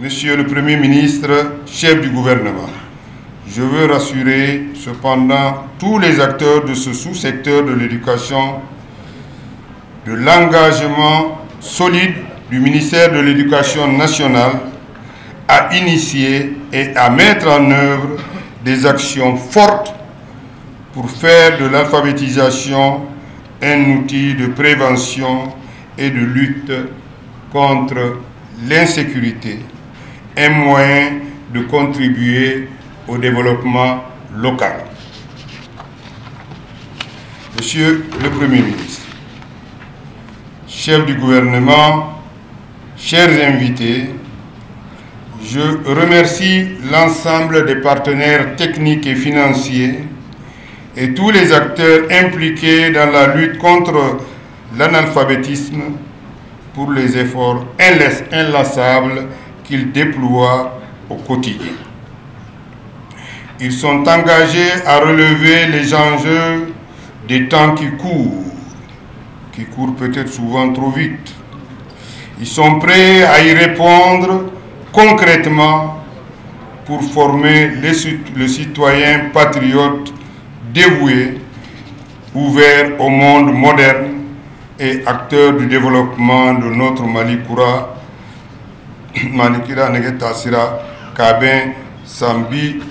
Monsieur le Premier ministre, chef du gouvernement, je veux rassurer cependant tous les acteurs de ce sous-secteur de l'éducation de l'engagement solide du ministère de l'Éducation nationale à initier et à mettre en œuvre des actions fortes pour faire de l'alphabétisation un outil de prévention et de lutte contre l'insécurité, un moyen de contribuer au développement local. Monsieur le Premier ministre, chef du gouvernement, chers invités, je remercie l'ensemble des partenaires techniques et financiers et tous les acteurs impliqués dans la lutte contre l'analphabétisme pour les efforts inlassables qu'ils déploient au quotidien. Ils sont engagés à relever les enjeux des temps qui courent peut-être souvent trop vite. Ils sont prêts à y répondre concrètement pour former le citoyen patriote dévoué, ouvert au monde moderne et acteur du développement de notre Malikura, Malikira Negetasira, Kabin, Sambi,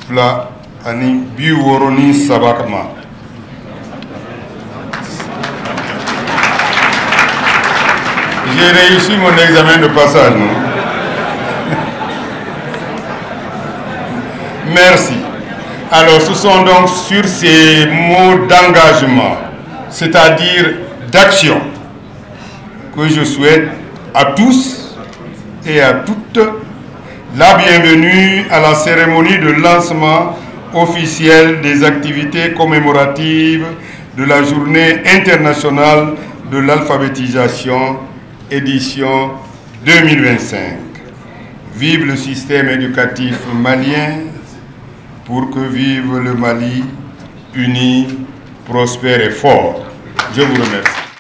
Fla, Ani, Biworoni, Sabakma. J'ai réussi mon examen de passage, non? Merci. Alors, ce sont donc sur ces mots d'engagement, c'est-à-dire d'action, que je souhaite à tous et à toutes la bienvenue à la cérémonie de lancement officiel des activités commémoratives de la Journée internationale de l'alphabétisation, édition 2025. Vive le système éducatif malien, pour que vive le Mali uni, prospère et fort. Je vous remercie.